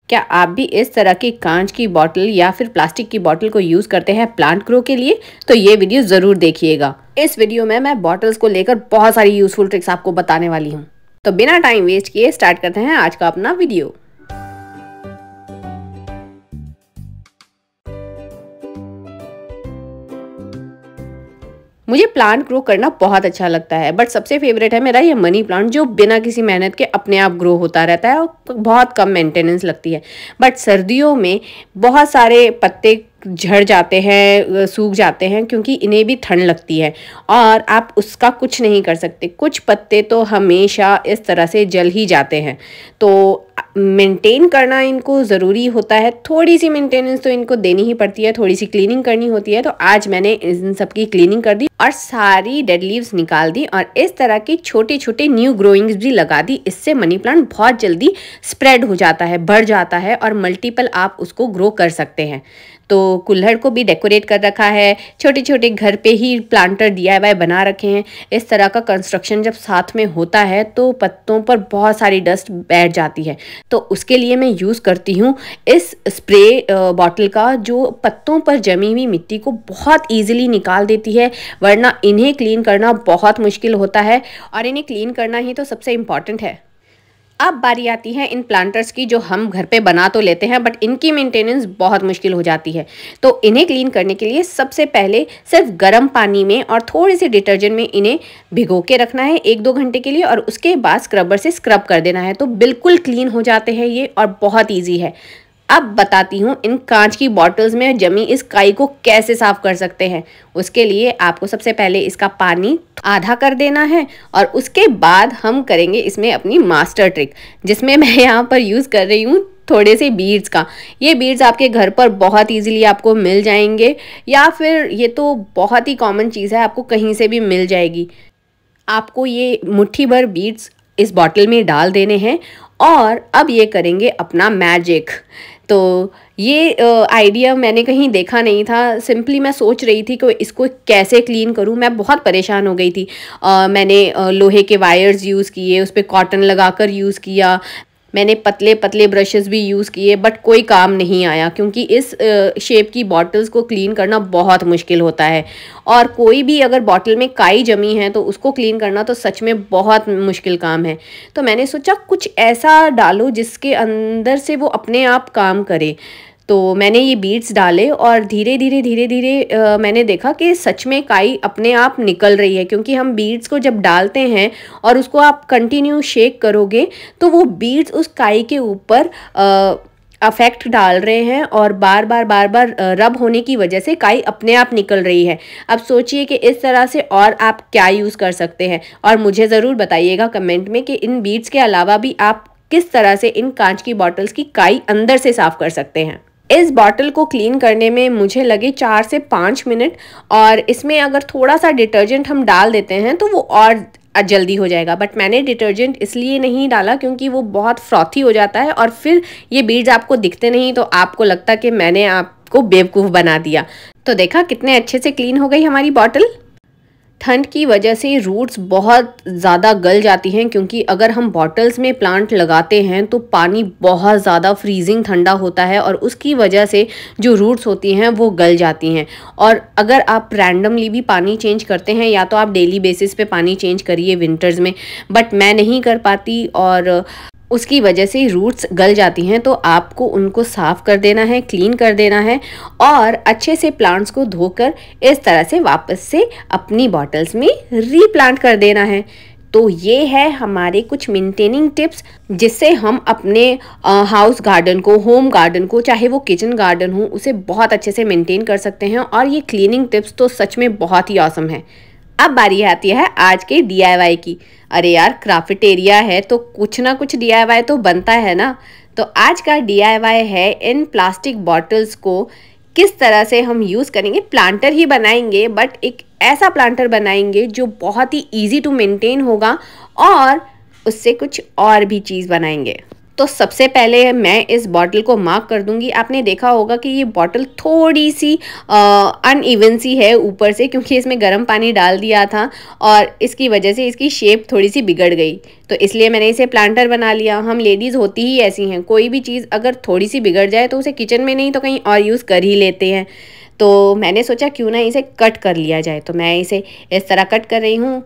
क्या आप भी इस तरह की कांच की बॉटल या फिर प्लास्टिक की बॉटल को यूज़ करते हैं प्लांट ग्रो के लिए? तो ये वीडियो ज़रूर देखिएगा। इस वीडियो में मैं बॉटल्स को लेकर बहुत सारी यूज़फुल ट्रिक्स आपको बताने वाली हूँ। तो बिना टाइम वेस्ट किए स्टार्ट करते हैं आज का अपना वीडियो। मुझे प्लांट ग्रो करना बहुत अच्छा लगता है, बट सबसे फेवरेट है मेरा ये मनी प्लांट, जो बिना किसी मेहनत के अपने आप ग्रो होता रहता है और बहुत कम मेंटेनेंस लगती है। बट सर्दियों में बहुत सारे पत्ते झड़ जाते हैं, सूख जाते हैं, क्योंकि इन्हें भी ठंड लगती है और आप उसका कुछ नहीं कर सकते। कुछ पत्ते तो हमेशा इस तरह से जल ही जाते हैं, तो मेंटेन करना इनको ज़रूरी होता है। थोड़ी सी मेंटेनेंस तो इनको देनी ही पड़ती है, थोड़ी सी क्लीनिंग करनी होती है। तो आज मैंने इन सब की क्लीनिंग कर दी और सारी डेड लीव्स निकाल दी और इस तरह की छोटे छोटे न्यू ग्रोइंग्स भी लगा दी। इससे मनी प्लांट बहुत जल्दी स्प्रेड हो जाता है, बढ़ जाता है और मल्टीपल आप उसको ग्रो कर सकते हैं। तो कुल्हड़ को भी डेकोरेट कर रखा है, छोटे छोटे घर पे ही प्लांटर DIY बना रखे हैं। इस तरह का कंस्ट्रक्शन जब साथ में होता है तो पत्तों पर बहुत सारी डस्ट बैठ जाती है। तो उसके लिए मैं यूज़ करती हूँ इस स्प्रे बॉटल का, जो पत्तों पर जमी हुई मिट्टी को बहुत ईजिली निकाल देती है, वरना इन्हें क्लीन करना बहुत मुश्किल होता है और इन्हें क्लीन करना ही तो सबसे इम्पॉर्टेंट है। अब बारी आती है इन प्लांटर्स की, जो हम घर पे बना तो लेते हैं बट इनकी मेंटेनेंस बहुत मुश्किल हो जाती है। तो इन्हें क्लीन करने के लिए सबसे पहले सिर्फ गर्म पानी में और थोड़ी सी डिटर्जेंट में इन्हें भिगो के रखना है 1-2 घंटे के लिए और उसके बाद स्क्रबर से स्क्रब कर देना है। तो बिल्कुल क्लीन हो जाते हैं ये और बहुत ईजी है। अब बताती हूँ इन कांच की बॉटल्स में जमी इस काई को कैसे साफ कर सकते हैं। उसके लिए आपको सबसे पहले इसका पानी आधा कर देना है और उसके बाद हम करेंगे इसमें अपनी मास्टर ट्रिक, जिसमें मैं यहाँ पर यूज़ कर रही हूँ थोड़े से बीड्स का। ये बीड्स आपके घर पर बहुत इजीली आपको मिल जाएंगे, या फिर ये तो बहुत ही कॉमन चीज़ है, आपको कहीं से भी मिल जाएगी। आपको ये मुट्ठी भर बीड्स इस बॉटल में डाल देने हैं और अब ये करेंगे अपना मैजिक। तो ये आइडिया मैंने कहीं देखा नहीं था, सिंपली मैं सोच रही थी कि इसको कैसे क्लीन करूं। मैं बहुत परेशान हो गई थी। मैंने लोहे के वायर्स यूज़ किए, उस पर कॉटन लगाकर यूज़ किया, मैंने पतले पतले ब्रशेस भी यूज़ किए, बट कोई काम नहीं आया, क्योंकि इस शेप की बॉटल्स को क्लीन करना बहुत मुश्किल होता है। और कोई भी अगर बॉटल में काई जमी है तो उसको क्लीन करना तो सच में बहुत मुश्किल काम है। तो मैंने सोचा कुछ ऐसा डालो जिसके अंदर से वो अपने आप काम करे। तो मैंने ये बीड्स डाले और धीरे धीरे मैंने देखा कि सच में काई अपने आप निकल रही है, क्योंकि हम बीड्स को जब डालते हैं और उसको आप कंटिन्यू शेक करोगे तो वो बीड्स उस काई के ऊपर अफेक्ट डाल रहे हैं और बार बार रब होने की वजह से काई अपने आप निकल रही है। अब सोचिए कि इस तरह से और आप क्या यूज़ कर सकते हैं, और मुझे ज़रूर बताइएगा कमेंट में कि इन बीड्स के अलावा भी आप किस तरह से इन कांच की बॉटल्स की काई अंदर से साफ़ कर सकते हैं। इस बॉटल को क्लीन करने में मुझे लगे 4 से 5 मिनट, और इसमें अगर थोड़ा सा डिटर्जेंट हम डाल देते हैं तो वो और जल्दी हो जाएगा। बट मैंने डिटर्जेंट इसलिए नहीं डाला क्योंकि वो बहुत फ्रॉथी हो जाता है और फिर ये बीड्स आपको दिखते नहीं, तो आपको लगता कि मैंने आपको बेवकूफ़ बना दिया। तो देखा कितने अच्छे से क्लीन हो गई हमारी बॉटल। ठंड की वजह से रूट्स बहुत ज़्यादा गल जाती हैं, क्योंकि अगर हम बॉटल्स में प्लांट लगाते हैं तो पानी बहुत ज़्यादा फ्रीजिंग ठंडा होता है और उसकी वजह से जो रूट्स होती हैं वो गल जाती हैं। और अगर आप रैंडमली भी पानी चेंज करते हैं, या तो आप डेली बेसिस पे पानी चेंज करिए विंटर्स में, बट मैं नहीं कर पाती और उसकी वजह से रूट्स गल जाती हैं। तो आपको उनको साफ़ कर देना है, क्लीन कर देना है और अच्छे से प्लांट्स को धोकर इस तरह से वापस से अपनी बॉटल्स में रीप्लांट कर देना है। तो ये है हमारे कुछ मेंटेनिंग टिप्स, जिससे हम अपने हाउस गार्डन को, होम गार्डन को, चाहे वो किचन गार्डन हो, उसे बहुत अच्छे से मेंटेन कर सकते हैं। और ये क्लीनिंग टिप्स तो सच में बहुत ही ऑसम है। अब बारी आती है आज के DIY की। अरे यार, क्राफ्टेरिया है तो कुछ ना कुछ DIY तो बनता है ना। तो आज का DIY है इन प्लास्टिक बॉटल्स को किस तरह से हम यूज़ करेंगे। प्लांटर ही बनाएंगे, बट एक ऐसा प्लांटर बनाएंगे जो बहुत ही ईजी टू मेंटेन होगा, और उससे कुछ और भी चीज़ बनाएंगे। तो सबसे पहले मैं इस बॉटल को मार्क कर दूंगी। आपने देखा होगा कि ये बॉटल थोड़ी सी अनइवन सी है ऊपर से, क्योंकि इसमें गर्म पानी डाल दिया था और इसकी वजह से इसकी शेप थोड़ी सी बिगड़ गई। तो इसलिए मैंने इसे प्लांटर बना लिया। हम लेडीज़ होती ही ऐसी हैं, कोई भी चीज़ अगर थोड़ी सी बिगड़ जाए तो उसे किचन में नहीं तो कहीं और यूज़ कर ही लेते हैं। तो मैंने सोचा क्यों ना इसे कट कर लिया जाए, तो मैं इसे इस तरह कट कर रही हूँ।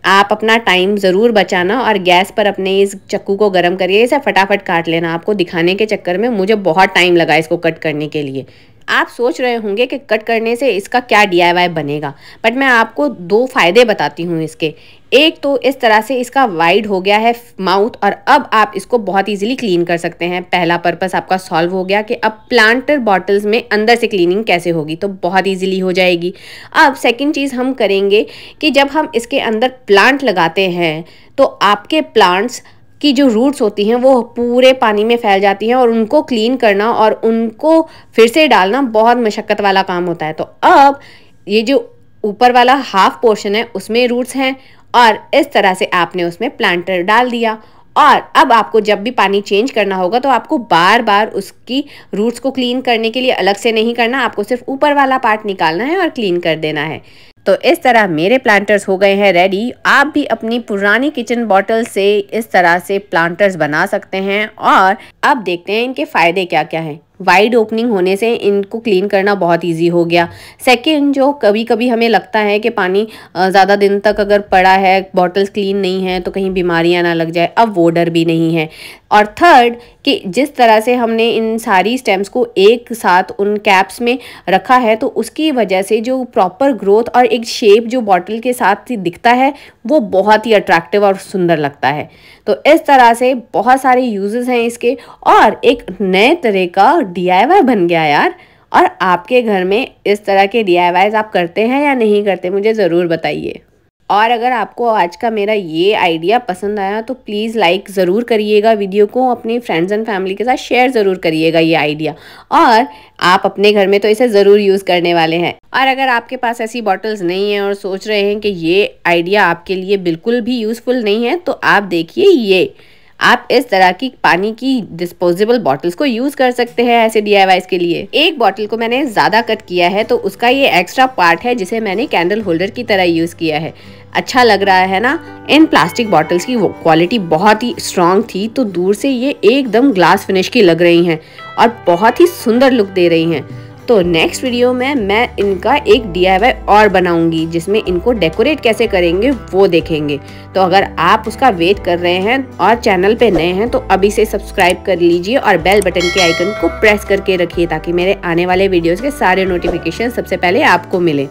आप अपना टाइम ज़रूर बचाना और गैस पर अपने इस चाकू को गर्म करिए, इसे फटाफट काट लेना। आपको दिखाने के चक्कर में मुझे बहुत टाइम लगा इसको कट करने के लिए। आप सोच रहे होंगे कि कट करने से इसका क्या DIY बनेगा, बट मैं आपको 2 फ़ायदे बताती हूँ इसके। एक तो इस तरह से इसका वाइड हो गया है माउथ, और अब आप इसको बहुत इजीली क्लीन कर सकते हैं। पहला पर्पस आपका सॉल्व हो गया कि अब प्लांटर बॉटल्स में अंदर से क्लीनिंग कैसे होगी, तो बहुत इजीली हो जाएगी। अब सेकंड चीज़ हम करेंगे कि जब हम इसके अंदर प्लांट लगाते हैं तो आपके प्लांट्स की जो रूट्स होती हैं वो पूरे पानी में फैल जाती हैं, और उनको क्लीन करना और उनको फिर से डालना बहुत मशक्क़त वाला काम होता है। तो अब ये जो ऊपर वाला हाफ पोर्शन है उसमें रूट्स हैं, और इस तरह से आपने उसमें प्लांटर डाल दिया, और अब आपको जब भी पानी चेंज करना होगा तो आपको बार बार उसकी रूट्स को क्लीन करने के लिए अलग से नहीं करना, आपको सिर्फ ऊपर वाला पार्ट निकालना है और क्लीन कर देना है। तो इस तरह मेरे प्लांटर्स हो गए हैं रेडी। आप भी अपनी पुरानी किचन बॉटल से इस तरह से प्लांटर्स बना सकते हैं। और अब देखते हैं इनके फ़ायदे क्या क्या हैं। वाइड ओपनिंग होने से इनको क्लीन करना बहुत इजी हो गया। सेकंड, जो कभी कभी हमें लगता है कि पानी ज़्यादा दिन तक अगर पड़ा है, बॉटल्स क्लीन नहीं है तो कहीं बीमारियां ना लग जाए, अब वो डर भी नहीं है। और थर्ड, कि जिस तरह से हमने इन सारी स्टेम्स को एक साथ उन कैप्स में रखा है तो उसकी वजह से जो प्रॉपर ग्रोथ और एक शेप जो बॉटल के साथ ही दिखता है वो बहुत ही अट्रैक्टिव और सुंदर लगता है। तो इस तरह से बहुत सारे यूजेस हैं इसके, और एक नए तरह का DIY बन गया यार। और आपके घर में इस तरह के DIYs आप करते हैं या नहीं करते, मुझे ज़रूर बताइए। और अगर आपको आज का मेरा ये आइडिया पसंद आया तो प्लीज़ लाइक ज़रूर करिएगा वीडियो को, अपनी फ्रेंड्स एंड फैमिली के साथ शेयर ज़रूर करिएगा ये आइडिया। और आप अपने घर में तो इसे ज़रूर यूज़ करने वाले हैं। और अगर आपके पास ऐसी बॉटल्स नहीं हैं और सोच रहे हैं कि ये आइडिया आपके लिए बिल्कुल भी यूज़फुल नहीं है, तो आप देखिए ये, आप इस तरह की पानी की डिस्पोजेबल बॉटल्स को यूज़ कर सकते हैं ऐसे DIYs के लिए। एक बॉटल को मैंने ज़्यादा कट किया है तो उसका ये एक्स्ट्रा पार्ट है जिसे मैंने कैंडल होल्डर की तरह यूज़ किया है। अच्छा लग रहा है ना। इन प्लास्टिक बॉटल्स की क्वालिटी बहुत ही स्ट्रॉन्ग थी, तो दूर से ये एकदम ग्लास फिनिश की लग रही हैं और बहुत ही सुंदर लुक दे रही हैं। तो नेक्स्ट वीडियो में मैं इनका एक DIY और बनाऊंगी जिसमें इनको डेकोरेट कैसे करेंगे वो देखेंगे। तो अगर आप उसका वेट कर रहे हैं और चैनल पे नए हैं तो अभी से सब्सक्राइब कर लीजिए और बेल बटन के आइकन को प्रेस करके रखिए ताकि मेरे आने वाले वीडियोस के सारे नोटिफिकेशन सबसे पहले आपको मिले।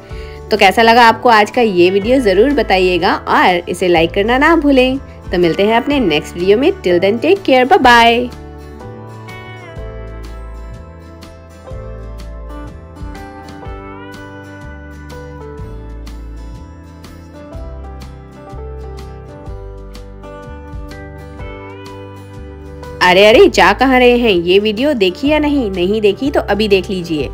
तो कैसा लगा आपको आज का ये वीडियो ज़रूर बताइएगा और इसे लाइक करना ना भूलें। तो मिलते हैं अपने नेक्स्ट वीडियो में। Till then take care, bye bye. अरे अरे, जा कहाँ रहे हैं? ये वीडियो देखी या नहीं देखी तो अभी देख लीजिए।